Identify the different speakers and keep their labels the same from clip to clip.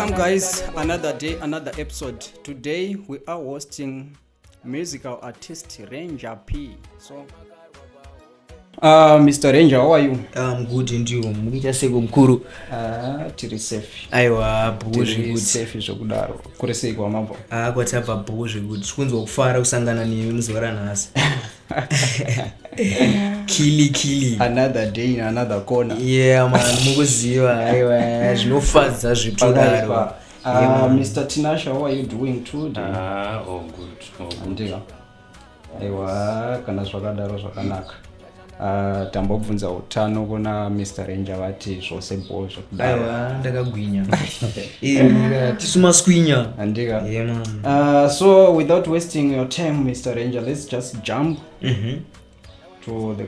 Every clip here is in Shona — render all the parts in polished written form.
Speaker 1: Welcome guys, another day, another episode. Today we are hosting musical artist Ranger P. So Mr. Ranger, how are you?
Speaker 2: I'm good and you? Mukicha seko mkuru.
Speaker 1: Tiri safe.
Speaker 2: Aiwa, bhuzi
Speaker 1: Tiri
Speaker 2: good.
Speaker 1: safe zvokudaro. Kuri sei kwamabva?
Speaker 2: Kwatava bhuzi good. Kunzwa kufara kusangana newe muzora nhasi. Kili.
Speaker 1: Another day in another corner.
Speaker 2: Yeah man, mukuziva. Aiwa, zvinofadza zvitodaro.
Speaker 1: Mr. Tinasha, how are you doing today?
Speaker 3: All good.
Speaker 1: Andika. Aiwa, kana zvakadaro zvakanaka. Tambobvunza utano kuna Mr. Ranger vati zvose bhozvo kudaro.
Speaker 2: Aiwa, ndakagwinya. Tisumaswinya.
Speaker 1: Andika.
Speaker 2: Yeah man.
Speaker 1: So without wasting your time, Mr. Ranger, let's just jump to the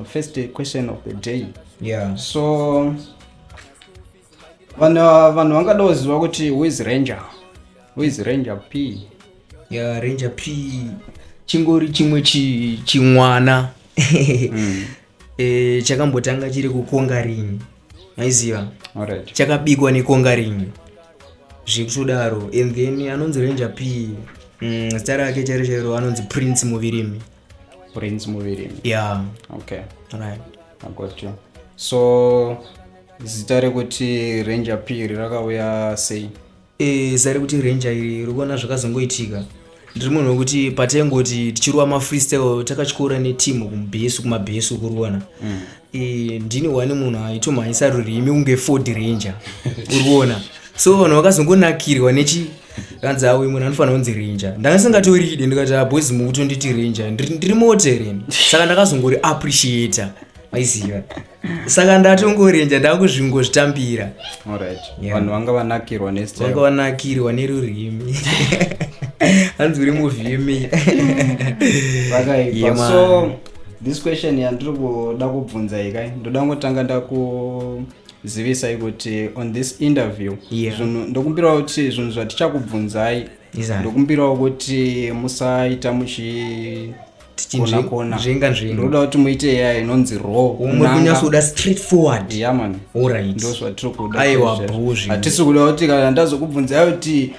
Speaker 1: first question of the day.
Speaker 2: Yeah.
Speaker 1: So vanhu vangada kuziva kuti who is Ranger? Who is Ranger P?
Speaker 2: Yeah, Ranger P chingori chimwe chimwana. Chakambotanga chiri kukongarinyi. Maiziva?
Speaker 1: Alright.
Speaker 2: Chakabikwa nekongarinyi. Zvikudaro. And then anonzi Ranger P. Zita rake chero anonzi Prince Muvirimi.
Speaker 1: Prince Muvirimi.
Speaker 2: Yeah.
Speaker 1: Okay.
Speaker 2: Right.
Speaker 1: I got you. So zita rekuti Ranger P rakauya sei?
Speaker 2: Zita rekuti Ranger iri rikuona zvakazongoitika. Ndiri munhu wekuti patengoti tichirwa mafreestyle takachikora netimu kumabhesu kuruona. Ndini wani munhu aitomhanyisa rurimi unge Ford Ranger. Uruona. So vanhu vakazongonakirwa kanzi awe munhu anofanira kunzi Ranger. Ndakasingatoride ndikati boys mukutonditi Ranger. Ndiri motereni. Saka ndakazongori appreciator. Maiziva. Saka ndatongori Ranger ndakuzvingozvitambira.
Speaker 1: Alright. Vanhu vanga vanakirwa nestyle.
Speaker 2: Vanga vanakirwa nerurimi. Hands uri muvimi.
Speaker 1: Vakaipa. So this question yandiri kuda kubvunza ikai ndoda ngotanga ndakuzivisai kuti on this interview zvinhu ndokumbirawo kuti zvinhu zvatichakubvunzai ndokumbirawo kuti musaita kona ndoda kuti muite yaya inonzi raw
Speaker 2: kunyatsoda straightforward.
Speaker 1: Yeah man.
Speaker 2: Alright.
Speaker 1: Ndo zvatiri kuda.
Speaker 2: Aiwa bhozvi.
Speaker 1: Hatisi kuda kuti kana ndazokubvunzai kuti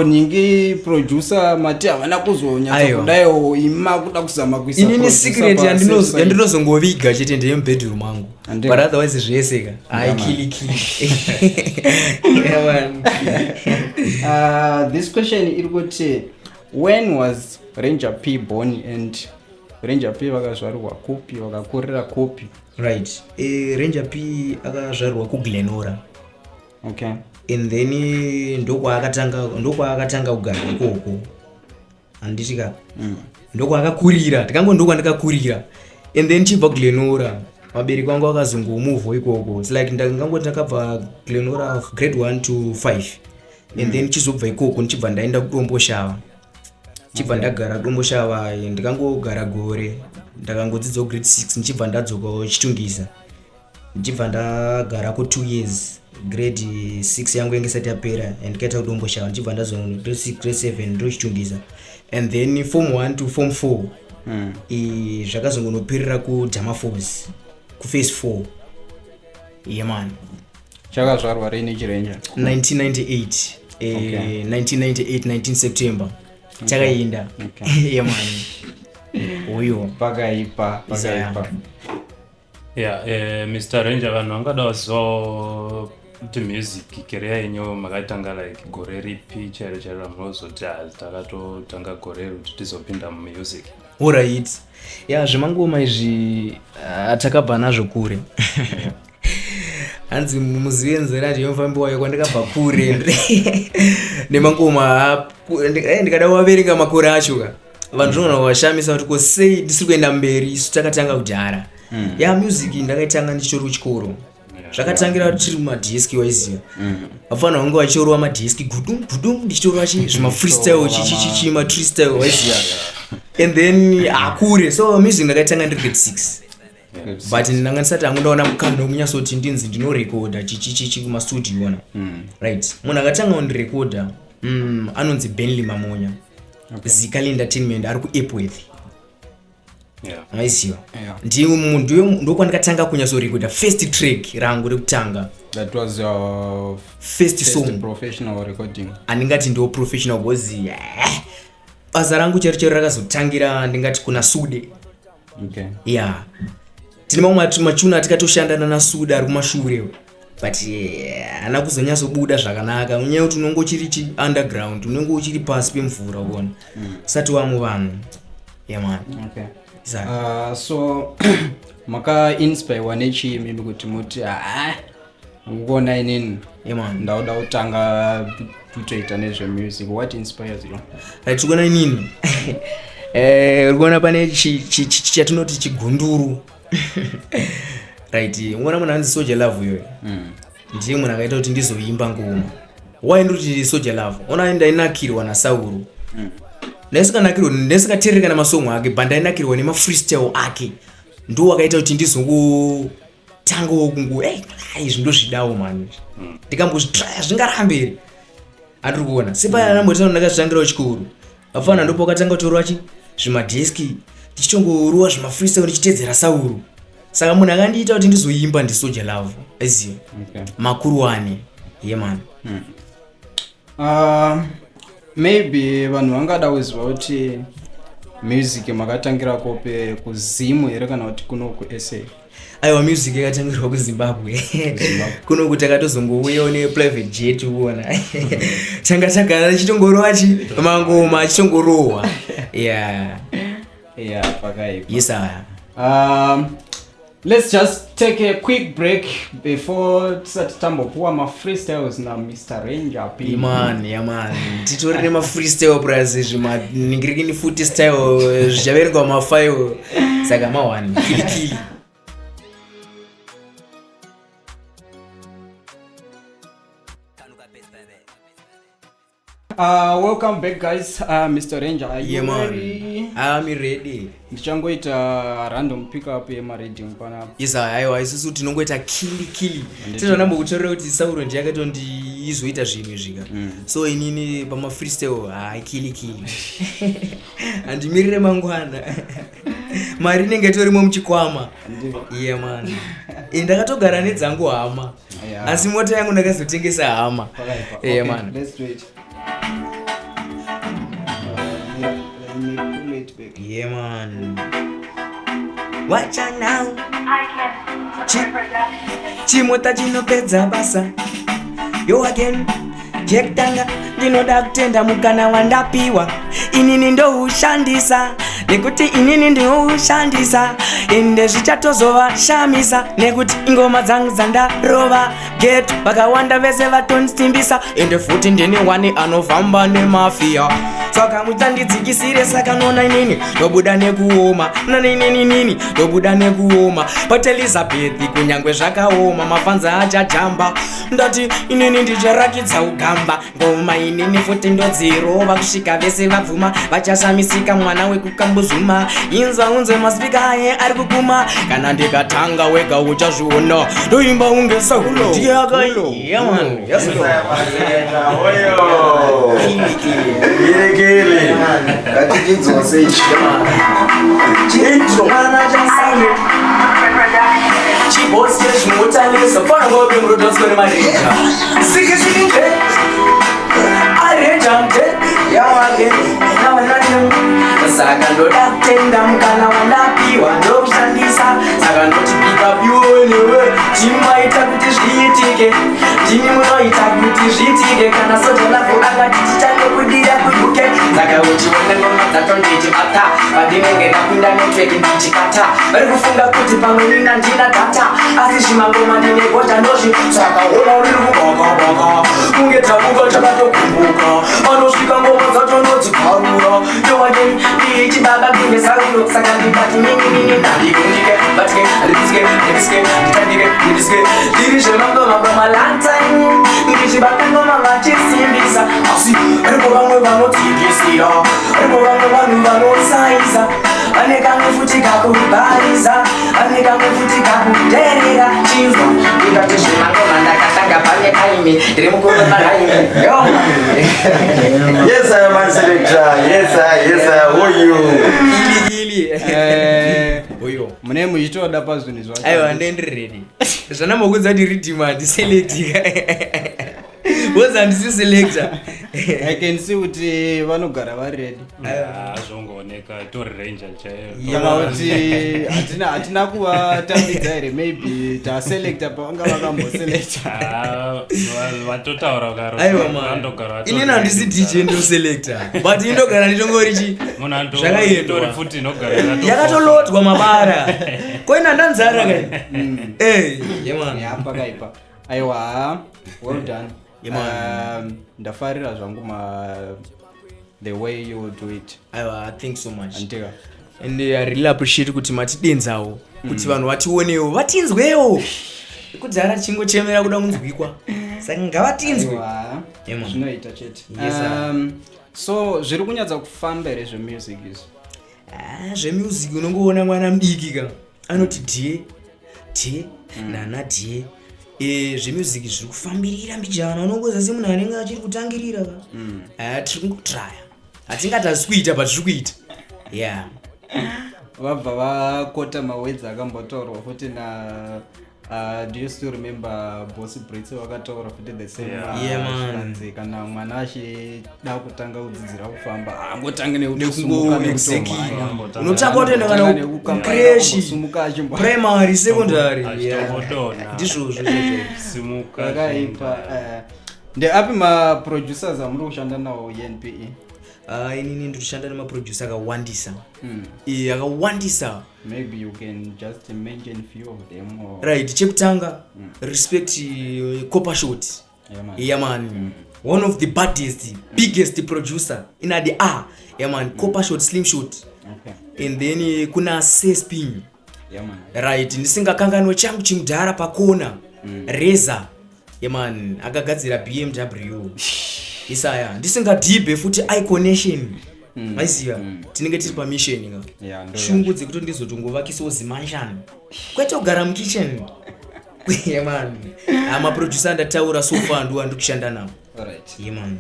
Speaker 1: ningi producer mati havana kuzonyatsa kudaiwo ima kuda kuzama kuisa.
Speaker 2: Inini secret yandinozongoviga chete ndeye mubedroom mangu. But otherwise zveseka. Kili. Yeah
Speaker 1: man. This question iri kuti when was Ranger P born and Ranger P vakazvarwa kupi vakakurira kupi?
Speaker 2: Right. Ranger P akazvarwa kuGlenora.
Speaker 1: Okay.
Speaker 2: And then ndokwaakatanga kugara ikoko. Anditika. Ndokwaakakurira. Ndikandikakurira. And then chibva Glenora. Mabereki wangu akazongomuvha ikoko. It's like ndakabva Glenora grade 1 to 5. And then chizobva ikoko ndichibva ndaenda kudomboshava. Chibva ndagara domboshava ndikangogara gore. Ndakangodzidza grade 6 ndichibva ndadzoka chitungisa. Ndichibva ndagara ku 2 years. Grade 6 yangu yangesati yapera and ndikaita kudomboshava ndichibva ndazo grade 6 grade 7 ndochitungisa. And then form 1 to form 4 zvakazongonoperera ku Dama Force ku phase 4. Yeah man.
Speaker 1: Chakazvarwa rini chiRanger?
Speaker 2: 1998. 19 September. Chakaenda. Yeah man. Uyo
Speaker 1: Pakaipa.
Speaker 3: Yeah, Mr. Ranger vanhu vangada kuziva kuti music career yenyu makaitanga like gore ripi chairo ramunozoti takatotanga gore kuti tizopinda mumusic.
Speaker 2: Alright. Yeah, zvemangoma izvi takabva nazvo kure. Hanzi muzive nzira ndiyofambiwa kwandikabva kure nemangoma ndikada kuvaverenga makore acho ka vanhu zvinogona kuvashamisa kuti kosei ndisiri kuenda mberi isu takatanga kudhara. Music ndakaitanga ndichitori kuchikoro. Zvakatangira tiri mumadhiski waiziva. Vafana vangu vachitorwa madhiski gudum ndichitorwa zvimafreestyle matristyle waiziva. And then akure. So music ndakaitanga ndiri grade 6. But ndanga ndisati hangu ndaona mukana wokunyatsoti ndinzi ndinorekoda kumastudio ona. Right. Munhu akatanga kundirekoda anonzi Bentley Mamonya. Zikali Entertainment ari kuEpworth. Maisiwa. Ndio kwandikatanga kunyazorecorda first track rangu rekutanga.
Speaker 1: That was your
Speaker 2: first song
Speaker 1: professional recording.
Speaker 2: Andingati ndio professional gozi. Basa rangu cherichero rakazotangira ndingati kuna Sude.
Speaker 1: Okay.
Speaker 2: Yeah. Tine machuna atikatoshandana na Sude ari kumashure. But anakuzonyaso buda zvakanaka. Unyeyo tunongo chiri underground, unongo uchiri pasi pemvura uone. Sati wamu vanhu. Yeah man.
Speaker 1: Okay. So maka inspire wanechi mimi kuti muti ngona inini ndauda utanga kutoita nezve music. What inspires you?
Speaker 2: Right, ngona inini ngona pane chatunoti chigunduru. Right, ngona munhu anzi SOULJAH LOVE yoyo. Ndiye munhu akaita kuti ndizoimba ngoma. Why ndoti SOULJAH LOVE? Ona ndainakirwa na Sauru. Ndesikateereka namasongo ake banda inakirwa nema freestyle ake. Ndo akaita kuti ndizongotanga kungu izvi ndozvidawo man. Ndikambozvitraya zvingaramberi. Andiri kuona. Sepa anambotana ndakazvangira chikuru. Afana ndipo akatanga kutorwa zvimadeski. Tichitongorwa zvima freestyle ndichitedzera Sauru. Saka munhu akandiita kuti ndizoimba ndi SOULJAH LOVE. Eziyo.
Speaker 1: Okay.
Speaker 2: Makuru wane. Yeah man.
Speaker 1: Maybe vanhu vangada kuzwa kuti music makatangira kope kuZimu here kana kuti kuno kuSA.
Speaker 2: Aiwa music yakatangirwa kuZimbabwe. Kuno kuti akatozongouyawo neprivate jet uona. Changa chitongorowa mangoma chitongorowa. Yeah.
Speaker 1: Yeah, pakaipa.
Speaker 2: Yes sir.
Speaker 1: Let's just take a quick break before tambopuwa ma freestyles na Mr.Ranger.
Speaker 2: Yeah man. Titorine ma freestyle prize zvima ningirikini futi style zvaverenga ma file saka ma one. Kili.
Speaker 1: Welcome back guys. Mr.Ranger, are you ready?
Speaker 2: I'm ready.
Speaker 1: Ndichangoita random pick up yemareading pana.
Speaker 2: Yes aiwa isusu tinongoita kili. Tinonamba kutorera kuti Sauro ndiye akatoizoita zvinhu zvika. So inini pama freestyle kili. Andimirire mangwana. Mari inenge torimo muchikwama. Yeah man. Ndakatogara nedzangu hama. Asi mota yangu ndakazotengesa hama. Yeah man.
Speaker 1: Let's do it.
Speaker 2: Yeah man. Watch out now. Chimota chinopedza basa. Yo again. Jektanga ndinoda kutenda mukana wandapiwa. Inini ndoushandisa. Nekuti inini ndoushandisa. Ende zvichatozova shamisa. Nekuti ingoma dzangu dzandarova. Get vakawanda vese vatonstimbisa. Ende futi ndini wani anovamba nemafia. Saka mutandidzikisire saka nona inini ndobuda nekuoma. Nona inini ndobuda nekuoma. But Elizabeth kunyangwe zvakaoma. Mafanza achajamba. Ndati inini ndicharakidza ugamba. Ngoma inini futi ndodzirova. Kusvika vese vabvuma vachashamisika mwana wekukambuzuma. Inzwa unzwe maspika aye ari kuguma. Kana ndikatanga wega uchazviona. Ndoimba unge Saulo. Yeah man. Yes
Speaker 4: Gili. Katikidzo sei. Intro.
Speaker 2: Chibos chinotalisa fana ngobe mrodoskore marenja. Sikisike. Arejamte. Yawake. Nawanani. Saka ndoda kutenda mukana wandapiwa ndokushandisa. Saka ndotipika piwenewe. Chimaita kuti zviitike. Ndimi munoita kuti zviitike. Kana SOULJAH LOVE akati titange kudira kuduke. Saka uchiona ngoma dzacho ndichibata. Padinenge ndapinda network ndichikata. Vari kufunga kuti pamwe nina ndina data. Asi zvimangoma ndine gota ndozvi. Saka ona uri kubaka. Kunge tabuka takatokumbuka. Anosvika ngoma dzacho ndodziparura. Yowage ndichibaba kunge Saulo. Saka ndikati nini ndandikundike. Batike ndibiske nditandike. Ndiri zvemangoma pamalanta. Ndichibata ngoma vachisimbisa. Asi aripo vamwe vanotikisira. Aripo vamwe vanhu vanosaiza. Ane kamwe futi kakubariza. Ane kamwe futi kakuderera. Chinzwa ndikati zvemangoma ndakatanga pane kaime. Ndiri mukuru pakaime.
Speaker 4: Yes I am selector. Yes I. Who you?
Speaker 2: Kili. Oyo.
Speaker 1: Mune muchitoda pazvinhu zvacho.
Speaker 2: Aiwa ndendi ready. Zvana mokudza kuti redeem select. What's ndisi selector?
Speaker 1: I can see kuti vanogara vari ready.
Speaker 3: Zvongooneka tori Ranger chaiyo.
Speaker 1: Kuti hatina kuvatambidza here, maybe taselecta pavanga vakamboselecta.
Speaker 3: Vatotaura karo.
Speaker 2: Aiwa man. Inini handisi DJ ndo selector. But indogara nditongori chi.
Speaker 3: Zvakaendwa futi inogara
Speaker 2: yakatolotwa mabara. Koina ndanzara kai. Man.
Speaker 1: Yapakaipa. Aiwa, well done. Ndafarira zvangu the way you do it.
Speaker 2: I think so much.
Speaker 1: Antika.
Speaker 2: And I really appreciate kuti matidenzao kuti vanhu vationewo vatinzwewo kudzara chingo chemera kuda kunzwikwa saka ngavatinzwe
Speaker 1: zvinoita chete. So zviri kunyadza kufamba here zvemusic izvi?
Speaker 2: Zvemusic unongoona mwana mudiki ka anoti tie nana tie zvemusic zviri kufambirira mbijana unongoza semunhu anenge achiri kutangirira ka tiri kungotraya hatingatasi kuita but tiri kuita
Speaker 1: vabva vakota mawedzi akambotaurwa futi na do you still remember Bossy Brits wakataura futi the same
Speaker 2: man.
Speaker 1: Kana mwana achida kutanga kudzidzira kufamba angotange nekusumuka
Speaker 2: unotanga kutoenda kana kucreshi primary secondary ndizvozvo
Speaker 1: akaipa. Ndeapi maproducers amuri kushanda nawo UNPE?
Speaker 2: Inini ndinoshanda nemaproducer akawandisa akawandisa.
Speaker 1: Maybe you can just mention few of them or...
Speaker 2: Right, chekutanga respect Coppershot. Man. One of the biggest producer in the man, Coppershot Slimshot.
Speaker 1: Okay.
Speaker 2: And then kuna Spin.
Speaker 1: Man.
Speaker 2: Right, ndisingakanganwe changu chimudhara pakona. Reza. Man, akagadzira BMW. Isaya ndisingadhibhe futi iconation maiziva tinenge tiri pamission shungu dzekuti ndizotongovakisawo zimanshani kwete kugara mukitchen man. Maproducer ndataura so far ndo andikushanda nawo. Man.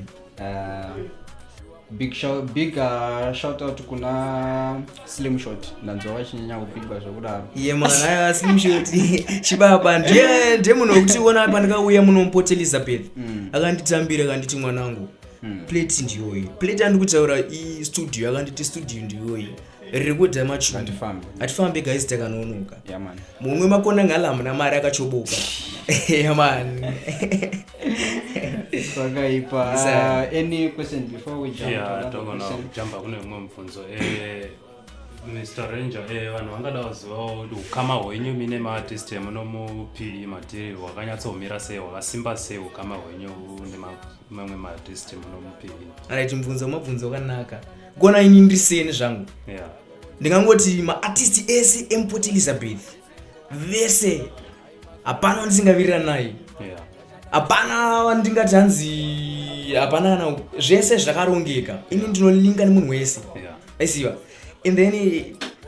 Speaker 1: Big shout out kuna Slimshot. Ndanzwa vachinyanya kupigwa zvakudaro.
Speaker 2: Man, Slimshot chibaba ndiye munhu kuti ona pandakauya muno Port Elizabeth akanditambira akanditi mwanangu plate ndiyoyi plate andikutaura studio akanditi studio ndiyoyi riri kudhama chungu atifambe guys takanonoka mumwe makona ngalamuna mari akachoboka man.
Speaker 1: Svakaipa. Any question before we jump?
Speaker 3: Jump kune mumwe mubvunzo. Mr. Ranger, vanhu vangada kuzivawo kuti ukama hwenyu mine maartist emunomupi matiri hwakanyatsomira sei hwakasimba sei ukama hwenyu nemamwe maartist emunomupi?
Speaker 2: Alright, mabvunzo akanaka. Gona ini ndiseni zvangu. Ndingangoti maartist ese eMport Elizabeth vese hapana wandisingavirira naye. Hapana wandingati hanzi hapana kana zvese zvakarongeka. Ini ndinolinga nemunhu wese. Aisiva. And then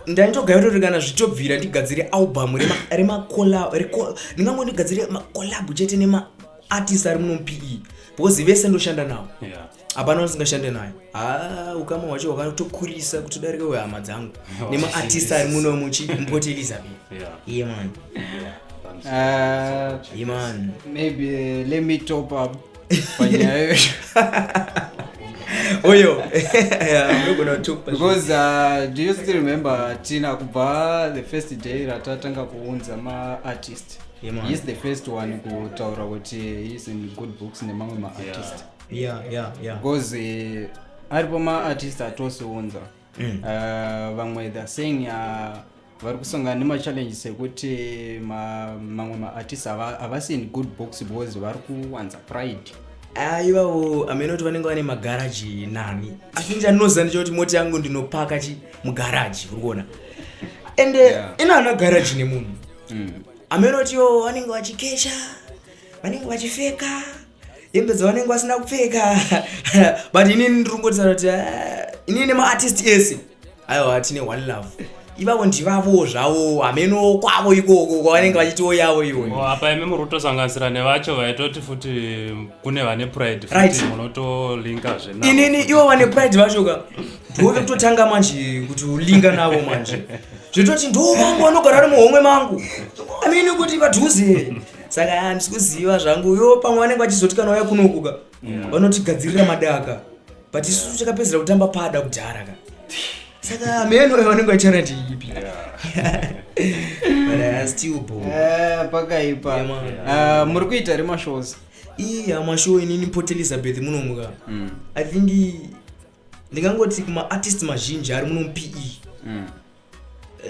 Speaker 2: ndaitogaya kuti kana zvitobvira ndigadzire album remacollab ndingangoti ndigadzire macollab chete nemaartist ari muno PE because vese ndoshanda nawo. Hapana usingashande naye. Ukama hwacho hwakatokurisa kutodarika wehama dzangu nemaartist ari muno muMport Elizabeth. Man. Man.
Speaker 1: Maybe let me top up.
Speaker 2: Oyo. I'm gonna talk
Speaker 1: because do you still remember Tina kubva the first day ratatanga kuunza maartist? He's the first one kutaura kuti he's in good books nemamwe maartist. Because aripo maartist atosiunza vamwe they're saying vari kusangana nemachallenges ekuti mamwe maartist havasi in good books because vari kuwanza pride.
Speaker 2: Ivavo amenoti vanenge vane magaraji nani asi ndinoziva ndechoti moti yangu ndinopaka mugaraji urikuona ende inaana garaji nemunhu amenotiwo vanenge vachikesha vanenge vachifeka hembe dzavanenge vasina kupfeka but inini ndiringotaura kuti inini nemaartist ese aiwa atine one love ivavo ndivavo zvavo ameno kwavo ikoko kwavanenge vachitiwo yavo iwo.
Speaker 3: Apa imi murotosanganisira nevacho vaitoti futi kune vane pride futi munotolinka zvenavo.
Speaker 2: Inini ivo vane pride vacho ka ndove kutotanga manje kuti ulinga navo manje zvitoti ndo vangu vanogara ari muhomwe mangu amini kuti padhuze saka handisikuziva zvangu yo pamwe vanenge vachizoti kana vaya kunokuka vanotigadzirira madaka but isusu takapedzera kutamba pada kudhara ka saka meno vanenge vachana tiipi but I still bo
Speaker 1: pakaipa muri kuita remashows
Speaker 2: amashow inini Port Elizabeth munomuka I think ndingangoti kuma artist mazhinji ari muno PE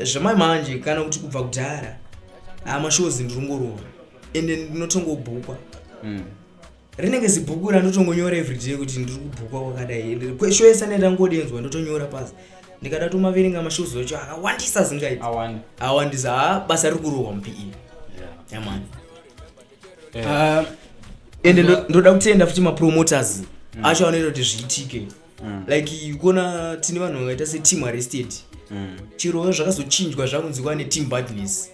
Speaker 2: zvamai manje kana kuti kubva kudhara amashows ndirongorova ende ndinotongobhukwa rinenge zibhuku randotongonyora everyday kuti ndiri kubhukwa kwakadai show yese ndangodenzwa ndotonyora pasi ndikada tomaverenga mashows acho akawandisa zingaiti awandisa basa riri kurohwa muPE yamani ende ndoda kutenda futi mapromoters acho anoita kuti zviitike like kuona tine vanhu vakaita seteam arrested chiro zvakazochinjwa zvakunzikwa neteam badness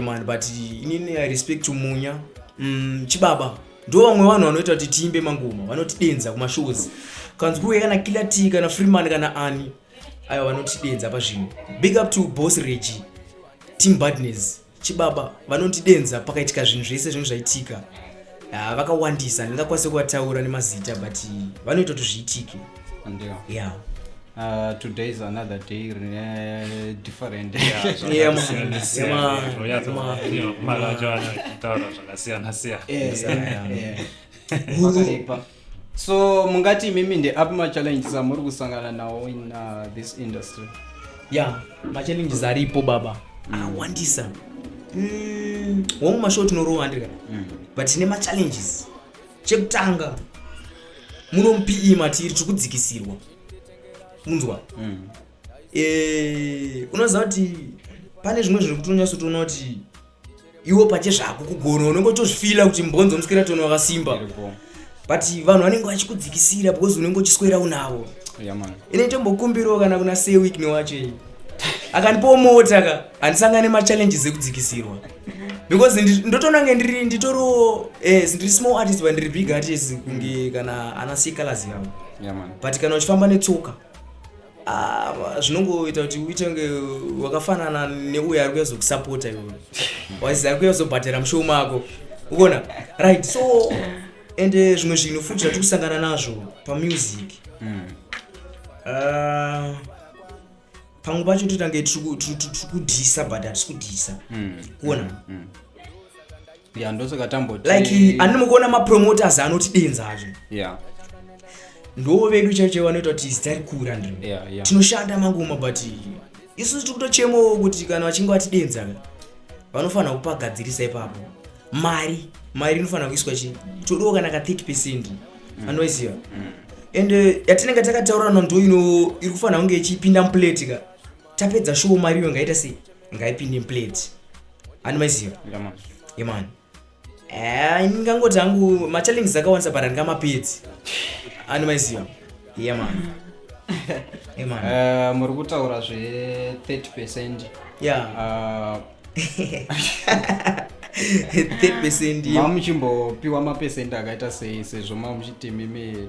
Speaker 2: man but inini I respect to Munya chibaba ndo vamwe vanhu vanoita kuti tiimbe mangoma vanotidenza kumashows kanzwi kana Kilati kana Freeman kana Ani ayo vanotidenza pazvino big up to boss Reggie team badness chibaba vanotidenza pakaitika zvinhu zvese zvinhu zvaitika vakawandisa ndingakwanisa kuvataura nemazita but vanoita kuti zviitike
Speaker 1: today is another day different so mungati mimi ndeapi machallenges amuri kusangana nawo in this industry?
Speaker 2: machallenges aripo baba awandisa wamwe mashow tinorohwa ndika but tine machallenges chekutanga muno muPE matiri tikudzikisirwa munzwa unoziva kuti pane zvimwe zviri kutonyatsotoona kuti iwo pache zvako kugona unongotozvifila kuti mbonzo musikira tono wakasimba but vanhu vanenge vachikudzikisira because unenge uchiswera unavo ine tombokumbirawo kana kuna Sewik newacho akanipawo mota ka handisangane machallenges ekudzikisirwa because ndotonange nditoriwo ndiri small artist but ndiri big artist kunge kana ana sikalazi yavo but kana uchifamba netsoka zvinongoita kuti uitenge wakafanana neuyo ari kuyazokusapota iwe waziva ari kuyazobhatira mushow mako ukona right so ende zvimwe zvinhu futi zvatiri kusangana nazvo pamusic pamwe pacho totange tikudhisa but hatisi kudhisa kuona
Speaker 1: ndosaka tamboti
Speaker 2: like handini mukuona mapromoters anotidenza acho ndo vedu chaicho vanoita kuti zita rikura ndiro tinoshanda mangoma but isusu tiri kutochemawo kuti kana vachinge vatidenza vanofanira kupagadzirisa ipapo mari inofanira kuiswa todiwo kana ka 30% anoiziva ende yatinenge takataurana ndo iri kufanira kunge ichipinda muplate ka tapedza show mari iyo ngaita sei ngaipinde muplate anoiziva yemani ingangoti hangu machallenges akawandisa but handingamapedzi anoiziva
Speaker 1: muri kutaura zve 30%
Speaker 2: 30%
Speaker 1: mamuchimbopiwa mapesenti akaita sei sezvo mamuchiti mimi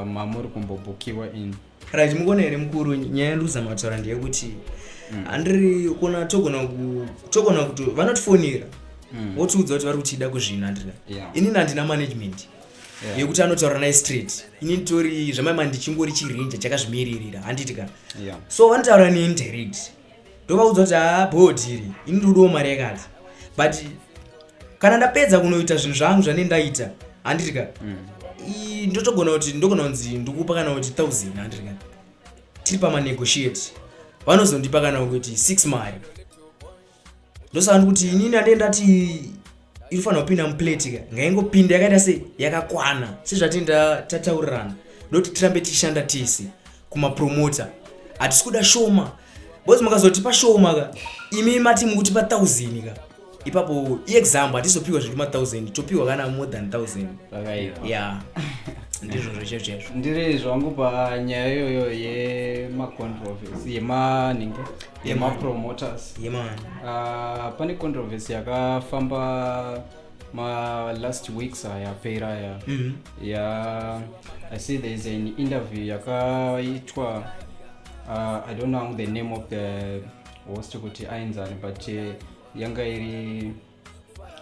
Speaker 1: mamuri kumbobhukiwa in
Speaker 2: right mukona here mukuru nyaya yanduza mataura ndeyekuti handiri kuona togona kuti vanotifonera votiudza kuti vari kuchida kuzvina handira inini handina management yekuti anotaura naye straight ini nditori zvamaima ndichingori chirenja chakazvimiririra handitika so vanotaura neni direct ndovaudza kuti bhodiri ini ndiudiwo mari yakati but kana ndapedza kunoita zvinhu zvangu zvane ndaita handitika ndotogona kuti ndogona kunzi ndikupa kana kuti 1000 handitika tiri pamanegotiate vanozondipa kana kuti 6 mari ndosaka ndikuti inini handendati inofanira kupinda muplate ka ngaingopinda yakaita sei yakakwana sezvatenda tataurirana ndokuti tirambe tichishanda tese kumapromota hatisi kuda shoma bozi mukazotipa shoma ka imi mati mukutipa 1000 ka ipapo iexample hatizopiwa zviri ma1000 topiwa kana more than 1000 ndizvo zvechechecho
Speaker 1: ndiri zvangu panyaya iyoyo yemacontroversy yemapromoters
Speaker 2: yemani
Speaker 1: pane controversy yakafamba last weeks yapera ya I see there is an interview yakaitwa I don't know the name of the host kuti ainzani but yanga iri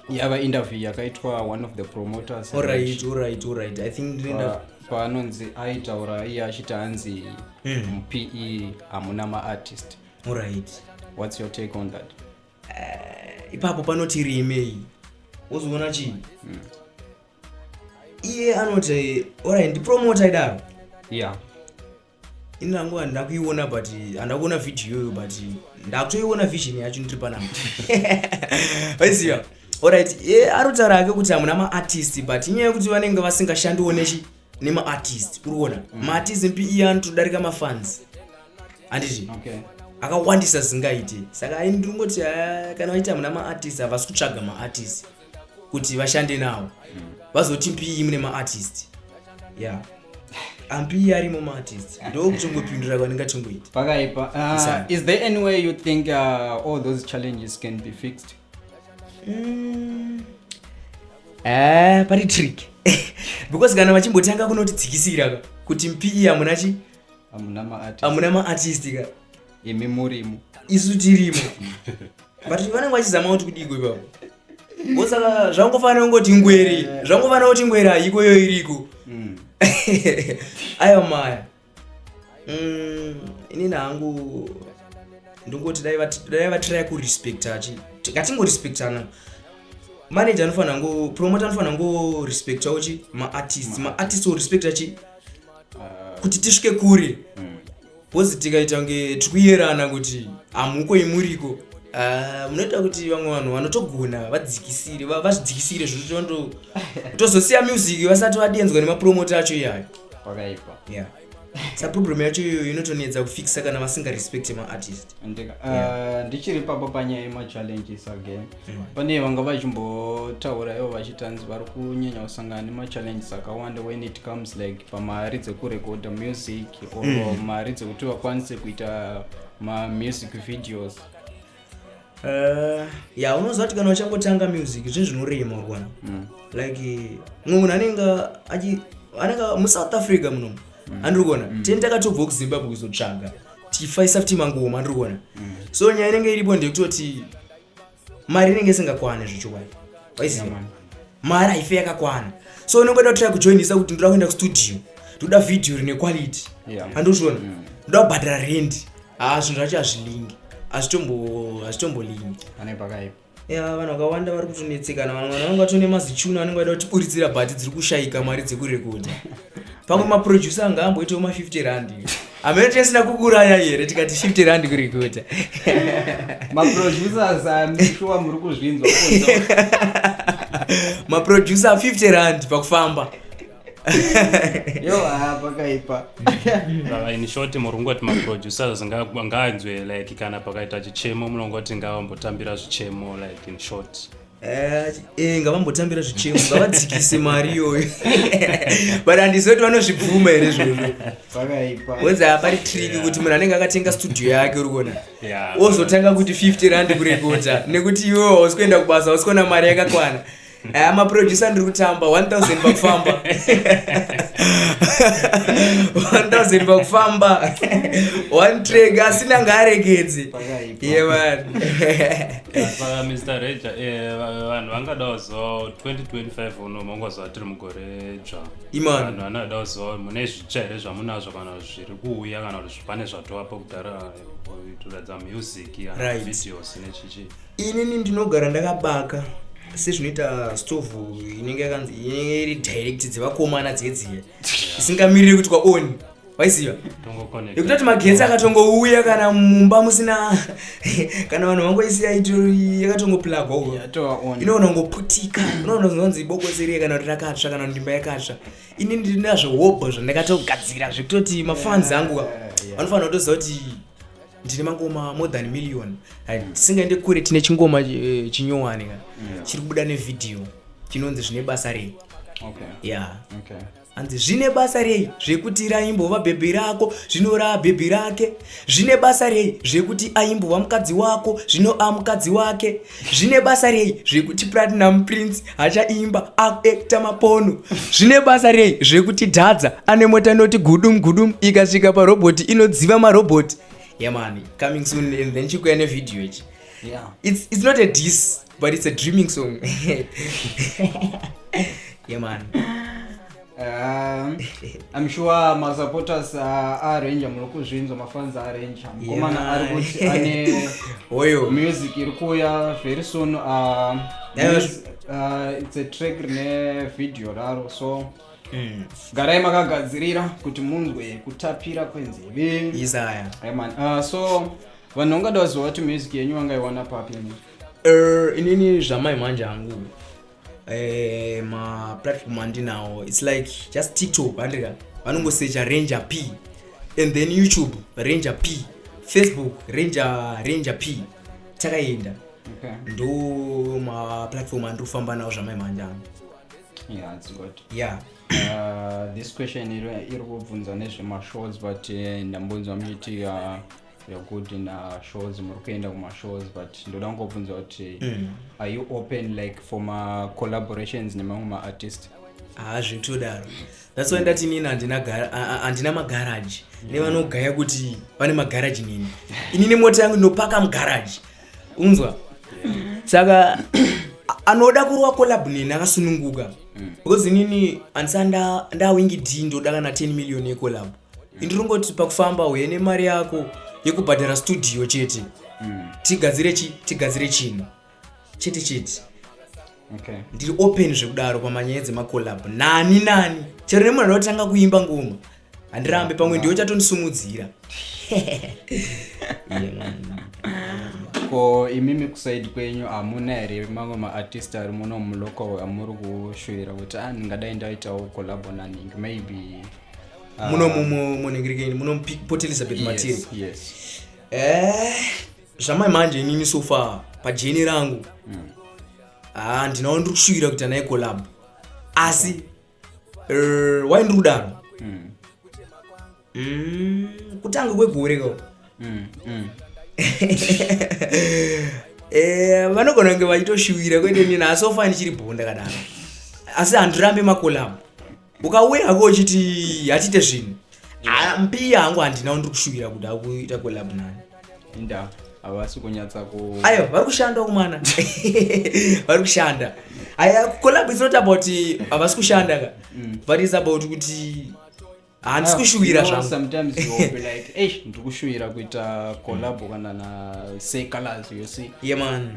Speaker 1: yava interview yakaitwa one of the promoters.
Speaker 2: All right I think
Speaker 1: paanonzi aitaura iye achiti hanzi PE hamuna maartist.
Speaker 2: All right,
Speaker 1: what's your take on that?
Speaker 2: Ipapo panoti rimei uzoona chii iye anoti alright ndipromoter idaro inangu andakuiona but andakuona video yoyo but ndakutoiona vision yacho ndiri panapa waiziva. Alright, arutaura ake kuti hamuna maartist but inyaya yekuti vanenge vasingashandiwo nemaartist urikuona maartist PE anotodarika mafans handiti akawandisa zingaite saka ai ndingoti kana vaita muna maartist havasi kutsvaga maartist kuti vashande nawo vazoti PE mune maartist PE arimo maartist ndokutongopindura kwandingatongoita
Speaker 1: pakaipa. Is there any way you think all those challenges can be fixed?
Speaker 2: Pari trick because kana vachimbotanga kunotidzikisira kuti PE hamuna maartist ka
Speaker 1: imi murimo
Speaker 2: isu tirimo but vanenge vachizama kuti kudiko ipapo bosaka zvangofanira kungoti ngwere zvangofanira kuti ngwere haikoyo iriko aiwa maya inini hangu ndingoti dai vatry kurespecta ngatingorespectana manager anofanira ngo promoter anofanira ngo respecta uchi maartist orespecta chi kuti tisvike kure bozi tikaita kunge tikuyerana kuti amuko imuriko munoita kuti vamwe vanhu vanotogona vazvidzikisire zvotondo kutozosiya music vasati vadenzwa nemapromoter acho iyayo
Speaker 1: pakaipa.
Speaker 2: sa problem yacho iyoyo inotonedza kufixa kana vasingarespecte maartist.
Speaker 1: Ndichiri papo panyaya yemachallenges again pane vanga vachimbotaura ivo vachitanzi vari kunyanya kusangana nemachallenges akawanda when it comes like pamari dzekurecorda music or mari dzekuti vakwanise kuita mamusic videos.
Speaker 2: Unozwa kuti kana uchangotanga music zvinhu zvinorema urikuona like mumwe munhu anenge muSouth Africa muno andikuona teni takatobva kuZimbabwe kuzotsvaga tichifaisa futi mangoma andikuona so nyaya inenge iripo ndekutoti mari inenge isingakwane zvichowai waiziva mari haife yakakwana so unenge da kutry kujoinisa kuti ndoda kuenda kustudio ndoda video rine quality andozviona ndoda kubhadhara rent zvinhu zvacho hazvilingi hazvitombolingi
Speaker 1: ane pakaipa.
Speaker 2: Vanhu vakawanda vari kutonetsekana vanhu vanenge vatone mazichuna vanenge vada kutipuritsira bhati dziri kushaika mari dzekurekodha pamwe maproducer anga amboitawo ma50 amene tisina kukuraya here tikati 50 kurekodha
Speaker 1: maproducers ameshuwa muri kuzvinzwa
Speaker 2: maproducer 50 pakufamba
Speaker 1: pakaipa.
Speaker 3: In short murungoti maproducers ngaanzwe like kana pakaita chichemo munongoti ngavambotambira zvichemo like in short
Speaker 2: ngavambotambira zvichemo ngavadzikise mari iyoyo but handizoti vanozvibvuma here zvozvo wenza hapari triki kuti munhu anenge akatenga studio yake urikuona ozotanga kuti 50 kurekodha nekuti iwewe hausi kuenda kubasa hausi kuona mari yakakwana maproducer ndiri kutamba 1000 pakufamba 1000 pakufamba one track asina ngaarekedze
Speaker 3: saka Mr. Ranger vanhu vangadawo zuva 2025 uno mangozva tiri mugore dzva vanhu vanadawo zuva mune zvitsva here zvamunazvo kana zviri kuuya kana kuti pane zvatova pakudhara kutoradza music videos nechichi.
Speaker 2: inini ndinogara ndakabaka sezvinoita stovhu inenge iri direct dzevakomana dzedziye isingamiriri kuti kwaoni waiziva yekutoti magetsi akatongouya kana mumba musina kana vanhu vangoisiya yakatongoplagwa inoona kungoputika unoona zvinonzi bokoseri kana kuti rakatsva kana ndimba yakatsva ini ndinazvo hobho zvandakatogadzira zvekutoti mafans angu vanofanira kutoziva kuti ndine mangoma more than million tisingaende kure tine chingoma chinyowani chiri kubuda nevidhio chinonzi zvine basa rei hanzi zvine basa rei zvekuti raimbova bhebhi rako zvino rabhebhi rake, zvine basa rei zvekuti aimbova mukadzi wako zvino amukadzi wake, zvine basa rei zvekuti Platinum Prince achaimba akuekta mapono, zvine basa rei zvekuti Dhadza ane mota inoti gudum gudum ikasvika parobhoti inodziva marobhoti. Yeah man, coming soon and then chikuya nevideo ichi.
Speaker 1: Yeah.
Speaker 2: It's not a diss but it's a dreaming song. Yeah man.
Speaker 1: I'm sure my supporters are-Ranger mulokuzvinzwa mafans are-Ranger mukomana ari kuti ane music iri kuya very soon. It's a track rine video raro, so garai makagadzirira kuti munzwe kutapira kwenzeve.
Speaker 2: Isaya.
Speaker 1: Man. So vanhu ungada waziva kuti music yenyu vangaiwana papi?
Speaker 2: Inini zvamai manje hangu ma platform andinawo, it's like just TikTok andika vanongosearcha Ranger P, and then YouTube Ranger P, Facebook Ranger P, takaenda.
Speaker 1: Okay.
Speaker 2: Ndo ma platform andofamba nawo zvamai manje hangu.
Speaker 1: Yeah, it's good.
Speaker 2: Yeah.
Speaker 1: This question iri kubvunza nezvemashows, but ndambonzwa muchiti you're good in shows, muri kuenda kuma-shows, but ndoda kungobvunza kuti are you open like for collaborations nemamwe ma-artist?
Speaker 2: Zvitodaro. That's why ndati inini handina magaraji nevanogaya kuti vane magaraji nini. Inini mota yangu ndinopaka mugaraji, unzwa? Saka anoda kurwa collab nini akasununguka, because inini handisa ndawingi D ndoda kana 10 million yecollab. Indirongoti pakufamba uye nemari yako yekubhadhara studio chete, tigadzire chino chete.
Speaker 1: Okay.
Speaker 2: Ndiri open zvekudaro pamanyaya dzemacollab nani chero nemunhu anotanga kuimba ngoma handirambe pamwe ndiyo chatondisumudzira.
Speaker 1: Ko imimi kusaidi kwenyu hamuna here mamwe ma-artist ari muno muloko amuri kushuvira kuti ndingadai ndaitawo collab naningi maybe
Speaker 2: munongirikeni muno Port Elizabeth Matiri?
Speaker 1: Yes.
Speaker 2: Zvamai manje inini so far pajeni rangu ndinawo ndiri kushuvira kuti anaye collab, asi why ndiri kudaro kutanga kwegore ko vanogona kunge vachitoshuvira kwete nini, asi so far ndichiri bhonda kadaro, asi handirambe macollab. Ukauya hako uchiti hatite zvinhu mpi yangu handinawo ndiri kushuvira kuti akuita collab nani.
Speaker 1: Inda havasi kunyatsa
Speaker 2: ayo vari kushanda kumwana. Vari kushanda. Aya collab is not about havasi kushanda ka, but it's about kuti handisi kushuvira zvangu.
Speaker 1: Sometimes you will be like ndiri kushuvira kuita collab kana na say colors, you see.
Speaker 2: Yeah man.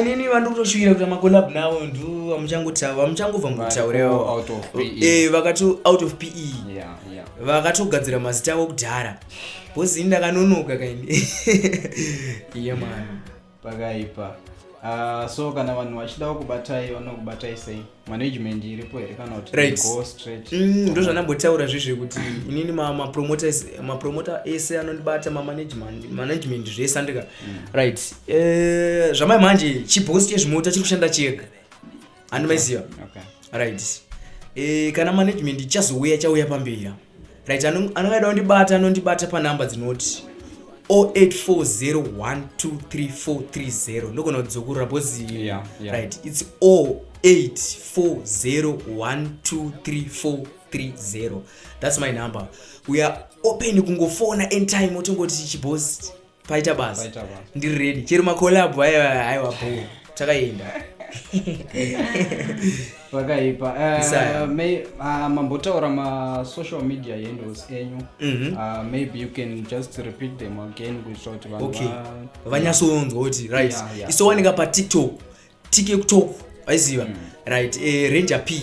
Speaker 2: Inini vandiri kutoshuvira kuita macollab nawo ndu vamuchangobva mukutaurawo
Speaker 1: out of PE.
Speaker 2: Vakato out of PE.
Speaker 1: Yeah.
Speaker 2: Vakatogadzira mazita avo kudhara, bhozi ndakanonoka kaini. Yeah man.
Speaker 1: Pakaipa. So kana vanhu vachida kubatai vanokubatai sei? Management iripo here kana kuti go straight?
Speaker 2: Ndo zvanambotaura zvezve kuti inini mapromoter ese anondibata management zvese andika. Right. Zvamai manje chibhosi chezvimota chiri kushanda chega. Andimaiziva.
Speaker 1: Okay.
Speaker 2: Right. Kana management chauya pamberi. Right, anoida kundibata anondibata panhamba dzinoti 0840123430 ndogona kudzokurira bhozi. Right, it's 0840123430. That's my number. We are open kungofona anytime otongoti chibhosi paita basi ndiri ready. Chero macollab aiwa bho takaenda.
Speaker 1: Pakaipa. Mambotaura ma-social media handles enyu. Maybe you can just repeat them again kushoti vanhu.
Speaker 2: Okay. Vanyasoonzwa kuti right. Isowanika paTikTok, TikTok, aiziva. Right, Ranger P.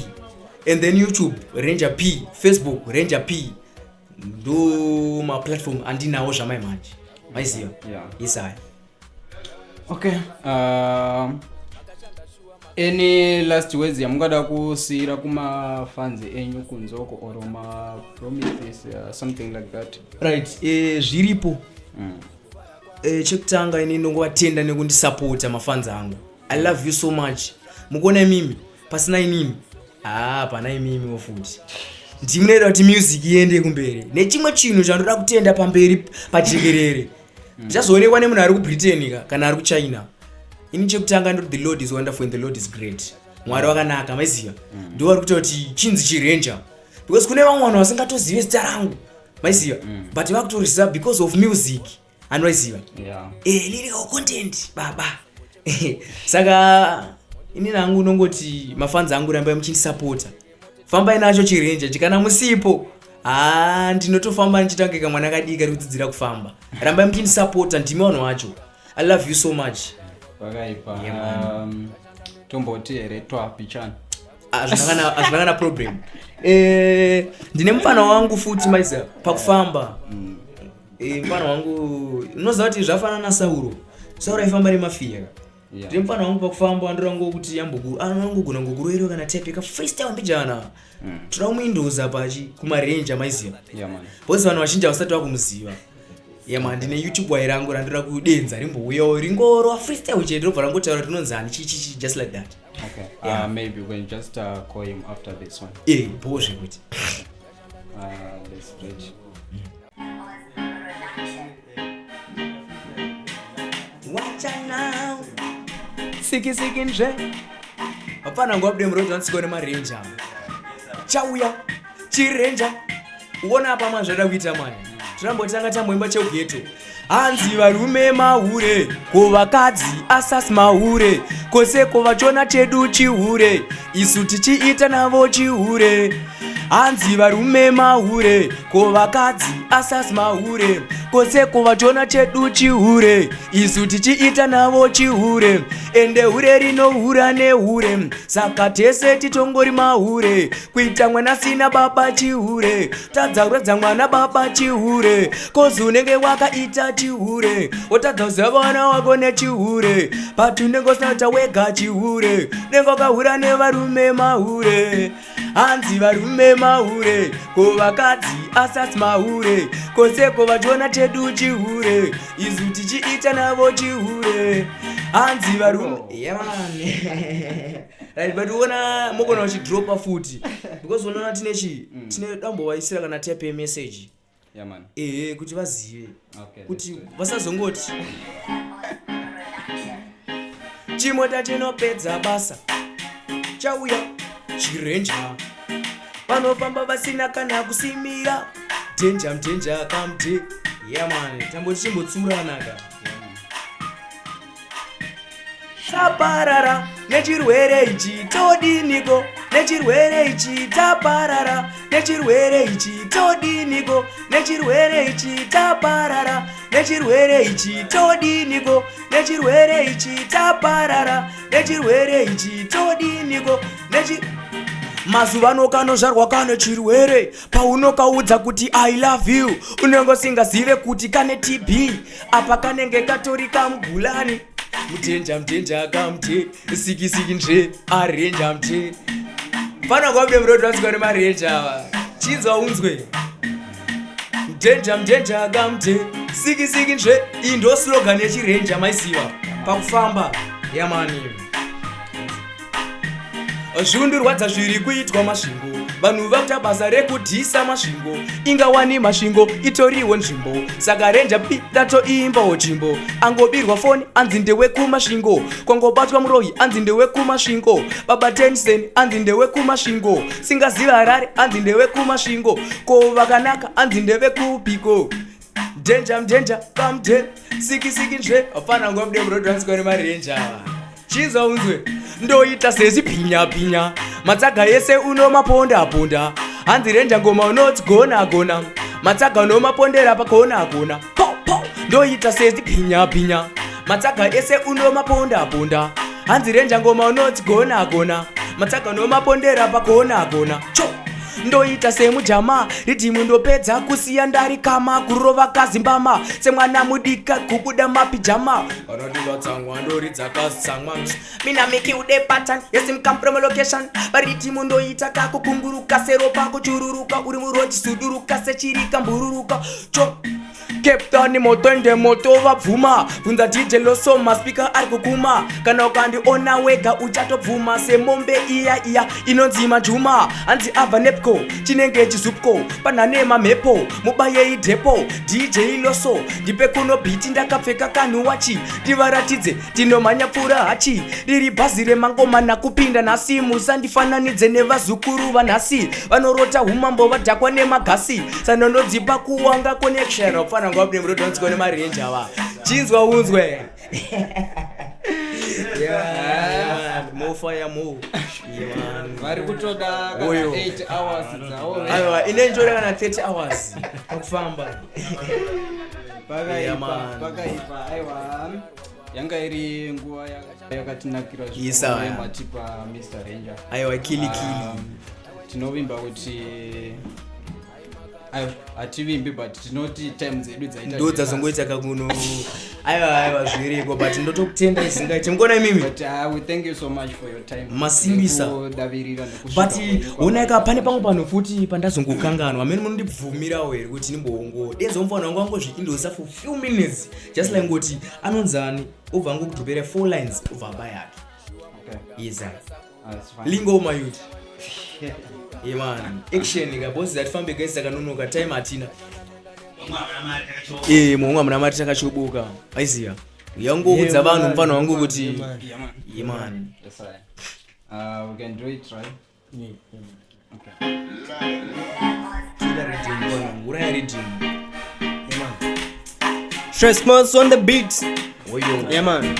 Speaker 2: And then YouTube Ranger P, Facebook Ranger P. Ndo ma platform andinawo zvamai manje. Aiziva. Isaya.
Speaker 1: Okay. Any last words yamungada kusiyira kuma-fans enyu kunzoko or ma-promises, something like that?
Speaker 2: Right, zviripo. Chekutanga ini ndongovatenda nekundisapota mafans angu. I love you so much. Mukuona mimi pasina inimi pana imimi ofuti. ndimunoita kuti music iende kumberi. Nechimwe chinhu chandoda kutenda pamberi pajekerere zvazoonekwa nemunhu ari kuBritain kana ari kuChina. Ini chekutanga ndoti the Lord is wonderful and the Lord is great. Mwari wakanaka maiziva. Ndiwo ari kuita kuti chinzi chiRanger because kune vamwe vanhu vasingatozive zita rangu maiziva but vakutoriziva because of music anoiziva lyrical content baba. Saka ini nangu nongoti mafans angu rambai muchisupporta. Fambai nacho chiRanger chikana musipo ndinotofamba nichitanga kamwana kadiki ari kudzidzira kufamba. Rambai muchisupporta ndimi vanhu vacho. I love you so much.
Speaker 1: Vakaipa tomboti here twapichana
Speaker 2: azvinakana problem. Ndine mufana wangu futi maiza pakufamba. Mufana wangu unoziva kuti zvafanana naSauro. Sauro aifamba nemafia. Ndine mufana wangu pakufamba andorango kuti anongogona ngogurero kana type freestyle mbijana. Toda kumuindoza pachi kumaRanger maiziva. Bose vanhu vazhinji vasati vakumuziva. Ndine YouTube wairangu randoda kudenza rimbouyawo ringoro freestyle chete robva rangotaura kuti unonzani chichi just like that.
Speaker 1: Okay. Maybe we can just call him after this one.
Speaker 2: Pause kuti.
Speaker 1: Let's bridge.
Speaker 2: Watch out now. Siki nje. Hapana ngwabde mroto ansikone maRanger. Chauya chiRanger. Uona hapa mazvada kuita mani. Tinambotanga tamboimba cheugeto. Hanzi varume mahure kuvakadzi asasi mahure kose kuvachona chedu chihure isu tichiita navo chihure. Hanzi varume mahure kuvakadzi asasi mahure kose kuvachona chedu chihure isu tichiita navo chihure. Ende hure rinohura nehure saka tese titongori mahure kuita mwana sina baba chihure tadza kuredza mwana baba chihure kozi unenge wakaita chihure wotadza kuziva vana wako nechihure but unenge usinaita wega chihure unenge wakahura nevarume mahure. Hanzi varume mahure kuvakadzi asasi mahure kose kuvachona chedu chihure isu tichiita navo chihure. Hanzi varume right but uona mogona uchidropa futi because unaona tine dambo waisira kana type message kuti vazive kuti vasazongoti chimota chinopedza basa chauya chiRanger vanofamba vasina kana kusimira mtenja kamte tamboti chimbotsuranaka taparara nechirwere ichi todiniko nechirwere ichi taparara nechirwere ichi todiniko nechirwere ichi taparara nechirwere ichi todiniko nechirwere ichi taparara nechirwere ichi todiniko mazuva anokanozvarwa kane chirwere paunokaudza kuti I love you unenge usingazive kuti kane TB apa kanenge katori kamugulani. Mtenja kamte siki nje aRanger mte fana kwabde mroto asikone maRanger chinzwa unzwe mtenja kamte siki nje indo slogan yechiRanger maisiva pakufamba yamani. Zvundurwadza zviri kuitwa masvingo vanhu vakuita basa rekudhisa masvingo ingawani masvingo itoriwo nzvimbo saka Ranger P datoimbawo chimbo angobirwa foni anzi ndewekumasvingo kwangobatwa muroyi anzi ndewekumasvingo baba Tennyson anzi ndewekumasvingo singaziva Harare anzi ndewekumasvingo ko vakanaka anzi ndewekupiko. Mtenja kamte siki nje apana ngwabde mroto asikone maRanger chinzwa unzwe ndoita sezi pinya matsaga yese unomaponda hanzi Ranger ngoma unoti gona matsaga unomapondera pakona po ndoita sezi pinya matsaga yese unomaponda hanzi Ranger ngoma unoti gona matsaga unomapondera pakona cho ndoita semujama ridhimu ndopedza kusiya ndari kama kurova kazimbama semwana mudika kubuda mapijama vanodivatsangwa ndori dzakatsamwa mina miki ude pattern yesimkampromo location varidhimu ndoita kakukunguruka seropa kuchururuka uri muroti suduruka sechirika mbururuka cho Cape Town moto ende moto vabvuma bvunza DJ Losoma speaker ari kukuma kana ukandiona wega uchatobvuma semombe iya inonzi Majuma hanzi abva nepco chinenge chizupco panhane mamhepo mubaye idhepo DJ Loso ndipe kuno biti ndakapfeka kanhu wachi ndivaratidze tinomhanya pfuura hachi riri bhazi remangoma nakupinda nhasi musandifananidze nevazukuru vanhasi vanorota umambo vadhakwa nemagasi sanondodzipa kuwanga connection ofana ngwabudi murodonziko nemarenje ava chinzwa unzwe mofaya mo
Speaker 1: vari kutoda kana 8 hours dzavo
Speaker 2: aiwa ine njore kana 30 hours pakufamba
Speaker 1: pakaipa aiwa yanga iri nguva yakatinakira zvematipa Mr. Ranger
Speaker 2: aiwa kili
Speaker 1: tinovimba kuti hativimbi but tinoti time dzedu
Speaker 2: ndo dzazongoita kakuno aiwa zviriko but ndotokutenda isingaiti mukona imimi
Speaker 1: but we thank you so much for your time
Speaker 2: masimbisa but unaika pane pamwe pano futi pandazongokanganwa amene munondibvumirawo here kuti nimboongo denzo mufana wangu wangozviindosa for few minutes just like ngoti anonzani ubva ngokudhopera 4 lines ubva bayatu yes lingo mayuti man action kabosi zatifambe gaisa kanonoka time atina muhunga muna mati takachoboka aiziya yangoudza vanhu mufano wangu kuti man
Speaker 1: we can do it right okay
Speaker 2: uraya reading
Speaker 5: Stressmos on the beats. Yeah man.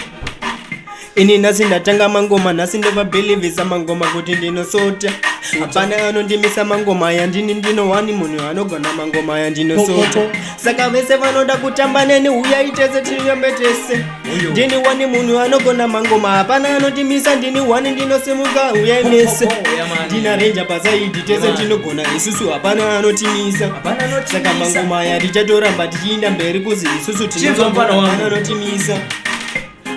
Speaker 5: Ini nasi ndatanga mangoma nasi ndovabhilivhisa mangoma kuti ndinosota hapana anondimisa mangoma yandini ndino wani munhu anogona mangoma yandinosota saka vese vanoda kutamba neni uyaitese tiyembetese ndini wani munhu anogona mangoma hapana anondimisa ndini wani ndinosimuka uyainese ndina Ranger pasaidi tese tinogona isusu hapana anotimisa saka mangoma aya tichatoramba tichiinda mberi kuzi isusu tinogona anotimisa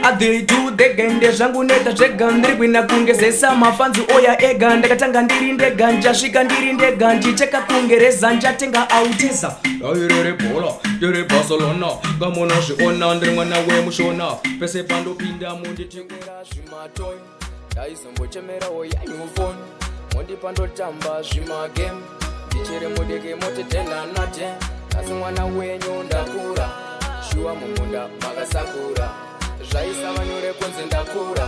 Speaker 2: adhitu dhegende zvangu neta zvega ndiri kuina kungezesa mafanzi oya ega ndakatanga ndiri ndega njasvika ndiri ndega ndicheka kungereza njatenga auteza airere bhola ndiri Barcelona ngamona zviona ndiri mwana wemushona pese pandopinda munditengera zvimatoy ndaizombochemerawo yanyufoni mondipandotamba zvimagame ndichere mudeke motetelanate asi mwana wenyu ndakura shuwa mumunda makasakura zvaisa vanyore kunze ndakura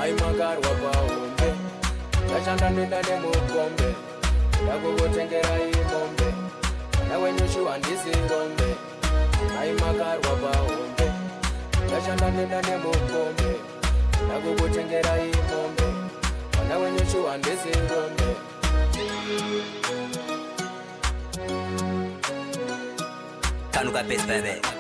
Speaker 2: aimakarwa pahombe ndachanda ndoenda nemukombe ndakukutengerai mombe mwana wenyushu handisi ngombe aimakarwa pahombe ndachanda ndoenda nemukombe ndakukutengerai mombe mwana wenyushu handisi ngombe
Speaker 6: Kanuka best baby